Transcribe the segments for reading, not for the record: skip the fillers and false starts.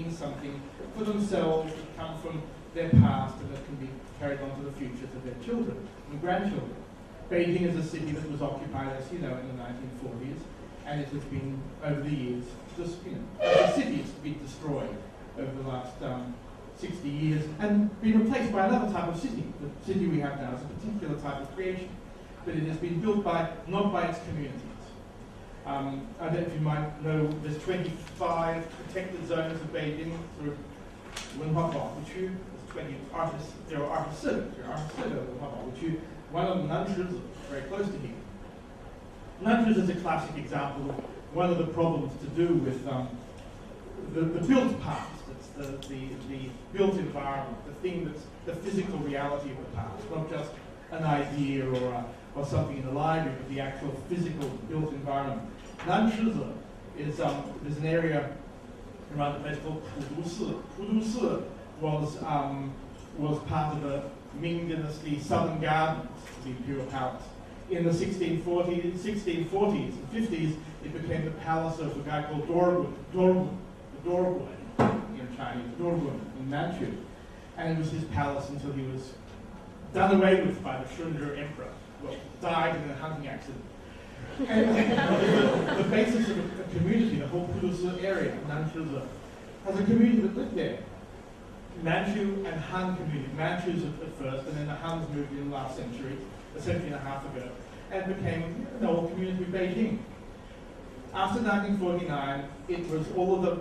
creating something for themselves that come from their past and that can be carried on to the future to their children and grandchildren. Beijing is a city that was occupied, as you know, in the 1940s, and it has been, over the years, just, the city has been destroyed over the last 60 years and been replaced by another type of city. The city we have now is a particular type of creation, but it has been built not by its communities. I don't know if you might know, there's 25 protected zones of Beijing through Wenhuabaochu. There are artists, which one of them, Nanshi, is very close to here. Nanshi is a classic example of one of the problems to do with the built past. It's the built environment, the thing that's the physical reality of the past, not just an idea or something in the library, but the actual physical built environment. Nanshi is there's an area around the place called Pudusi. Pudusi was part of the Ming Dynasty Southern Gardens, the imperial palace. In the 1640s and 50s, it became the palace of a guy called Dorgun in Chinese, Dorgun in Manchu. And it was his palace until he was done away with by the Shunzhi emperor, died in a hunting accident. And the basis of a community, the whole Pudusi area, Nanshi, has a community that lived there. Manchu and Han community. Manchus at first, and then the Huns moved in last century, a century and a half ago, and became the whole community of Beijing. After 1949, it was all of the,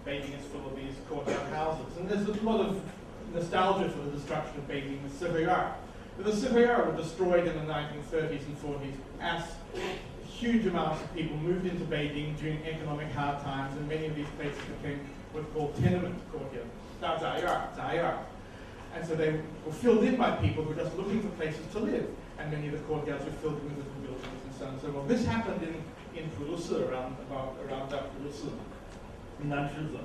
Beijing is full of these courtyard houses, and there's a lot of nostalgia for the destruction of Beijing with Siheyar. But the Siheyar were destroyed in the 1930s and 40s as huge amounts of people moved into Beijing during economic hard times, and many of these places became what's called tenement courtyards. And so they were filled in by people who were just looking for places to live, and many of the courtyards were filled in with little buildings and so on and so forth. This happened in Pudusi, around Pudusi, in Nanshi.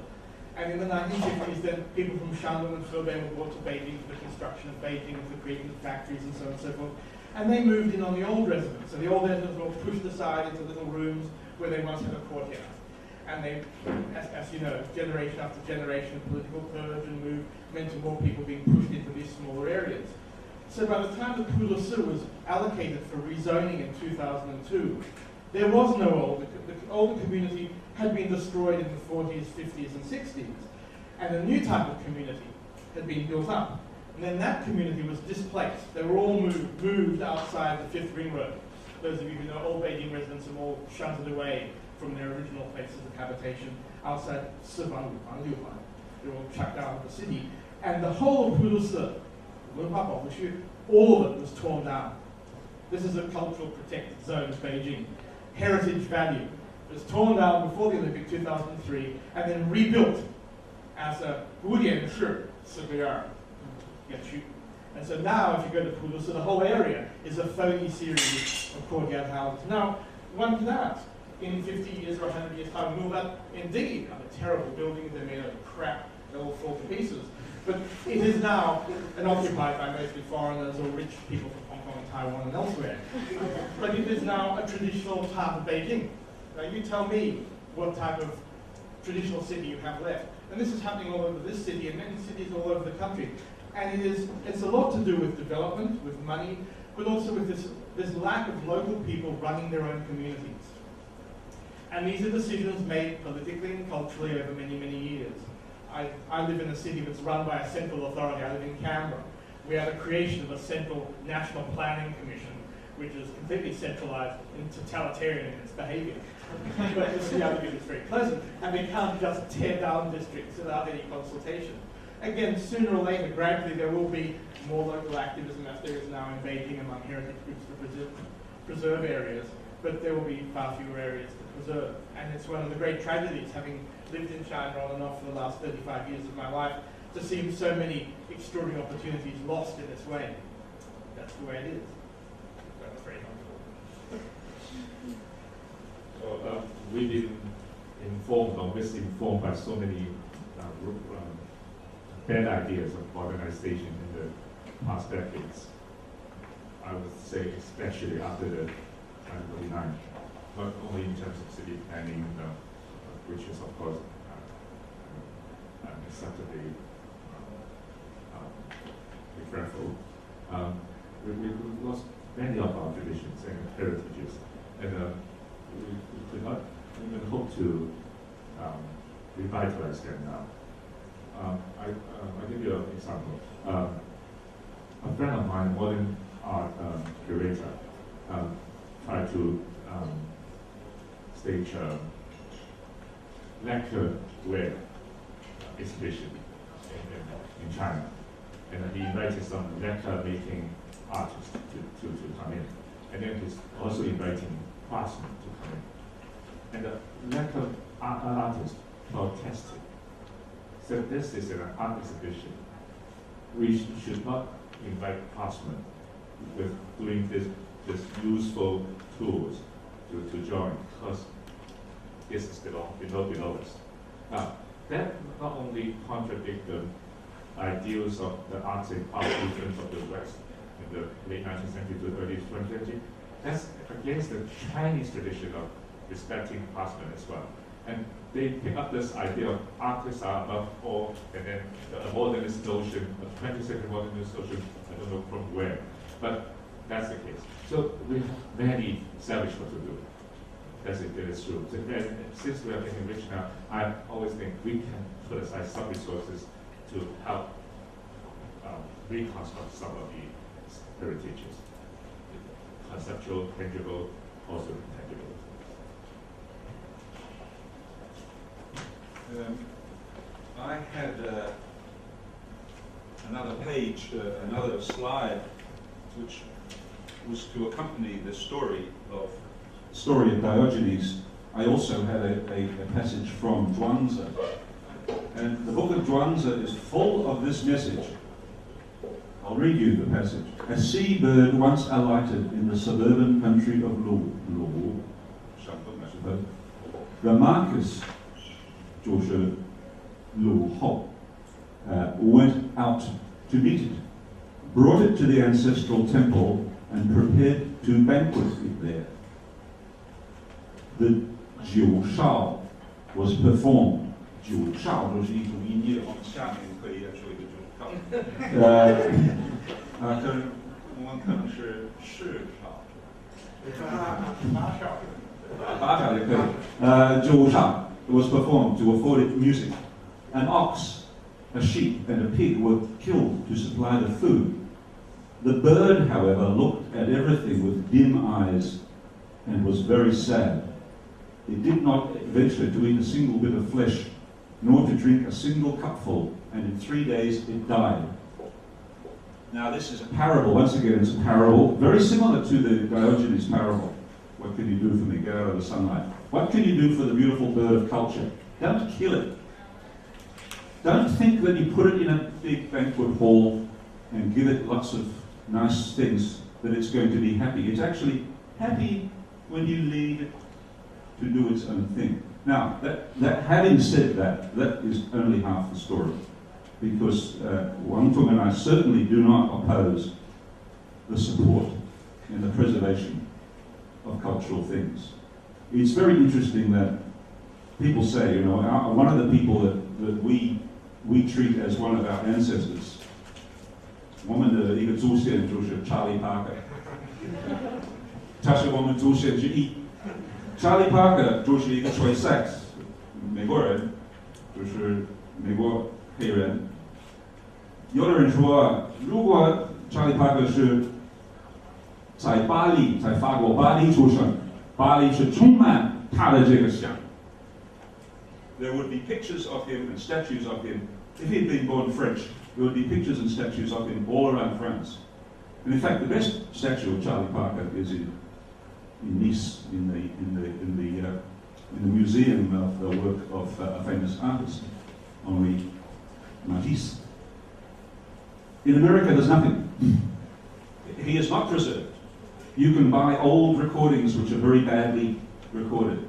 And in the 1950s, then people from Shandong and Hebei were brought to Beijing for the construction of Beijing, for creating the factories and so on and so forth. And they moved in on the old residents. So the old residents were pushed aside into little rooms where they once had a courtyard. And they, as you know, generation after generation of political purge and move meant to more people being pushed into these smaller areas. So by the time the Pudusi was allocated for rezoning in 2002, there was no older. The older community had been destroyed in the 40s, 50s, and 60s, and a new type of community had been built up. And then that community was displaced. They were all moved outside the Fifth Ring Road. Those of you who know, all Beijing residents are all shunted away from their original places of habitation outside Sivan, Liuhuan. They were all chucked out of the city. And the whole of Pudusi, all of it was torn down. This is a cultural protected zone of Beijing. Heritage value. It was torn down before the Olympic 2003 and then rebuilt as a Wudianshi Siheyar. And so now, if you go to Pudusi, the whole area is a phony series of courtyard houses. Now, one can ask, in 50 years or 100 years' time, will that indeed have a terrible building? They're made of crap, they'll all fall to pieces. But it is now occupied by mostly foreigners or rich people from Hong Kong and Taiwan and elsewhere. But it is now a traditional part of Beijing. Now you tell me what type of traditional city you have left. And this is happening all over this city and many cities all over the country. And it's a lot to do with development, with money, but also with this lack of local people running their own communities. And these are decisions made politically and culturally over many, many years. I live in a city that's run by a central authority. I live in Canberra. We are the creation of a central national planning commission, which is completely centralized and totalitarian in its behavior. But the other bit is very pleasant, and we can't just tear down districts without any consultation. Again, sooner or later, gradually, there will be more local activism as there is now in Beijing among heritage groups to preserve areas, but there will be far fewer areas to preserve. And it's one of the great tragedies, having lived in China on and off for the last 35 years of my life, to see so many extraordinary opportunities lost in this way. That's the way it is. That's very helpful. So we've been informed or misinformed by so many bad ideas of organization in the past decades. I would say especially after the 1949, not only in terms of city planning, which is of course acceptably regretful. We lost many of our traditions and heritages, and we could not even hope to revitalize them now. I'll give you an example. A friend of mine, modern art curator, tried to stage a lacquer wear exhibition in China. And he invited some lacquer making artists to come in. And then he's also inviting craftsmen to come in. And the lacquer artist protested. So this is an art exhibition. We should not invite craftsmen with doing this useful tools to join, because this is below us. Now, that not only contradicts the ideals of the arts and art movements of the West in the late 19th century to early 20th century, that's against the Chinese tradition of respecting craftsmen as well. And they pick up this idea of artists are above all, and then the modernist notion, the 20th century modernist notion, I don't know from where, but that's the case. So we have many savage what to do. That is true. So, since we are getting rich now, I always think we can put aside some resources to help reconstruct some of the heritages. Conceptual, tangible, also intangible. I had another page, another slide, which was to accompany the story of Diogenes. I also had a passage from Zhuangzi. And the book of Zhuangzi is full of this message. I'll read you the passage. A seabird once alighted in the suburban country of Lu, I suppose. The Marquis, Lu Hou, went out to meet it, brought it to the ancestral temple, and prepared to banquet it there. The Jiu Shao was performed. Jiu Shao 就是一种音乐，往下面可以说一个Jiu Shao。我们可能是市少，八少也可以。Jiu Shao was performed to afford it music. An ox, a sheep, and a pig were killed to supply the food. The bird, however, looked at everything with dim eyes and was very sad. It did not venture to eat a single bit of flesh, nor to drink a single cupful, and in 3 days it died. Now this is a parable. Once again, it's a parable, very similar to the Diogenes parable. What can you do for me? Get out of the sunlight. What can you do for the beautiful bird of culture? Don't kill it. Don't think that you put it in a big banquet hall and give it lots of nice things, that it's going to be happy. It's actually happy when you leave it to do its own thing. Now, having said that, that is only half the story, because Wang Tung and I certainly do not oppose the support and the preservation of cultural things. It's very interesting that people say, one of the people that we treat as one of our ancestors, 我们的一个祖先就是 Charlie Parker， 他是我们祖先之一。Charlie Parker 就是一个吹萨克斯，美国人，就是美国黑人。有的人说，如果 Charlie Parker 是在巴黎，在法国巴黎出生，巴黎是充满他的这个像。There would be pictures of him and statues of him. If he'd been born French, there would be pictures and statues of him all around France. And in fact, the best statue of Charlie Parker is in Nice, in the museum of the work of a famous artist, Henri Matisse. In America, there's nothing. He is not preserved. You can buy old recordings which are very badly recorded.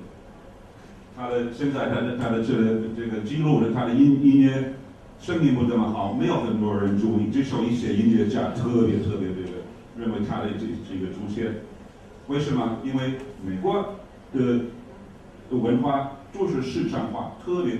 现在他的这个记录的他的音乐声音不这么好，没有很多人注意，只有一些音乐家特别认为他的这个祖先。为什么？因为美国的文化就是市场化，特别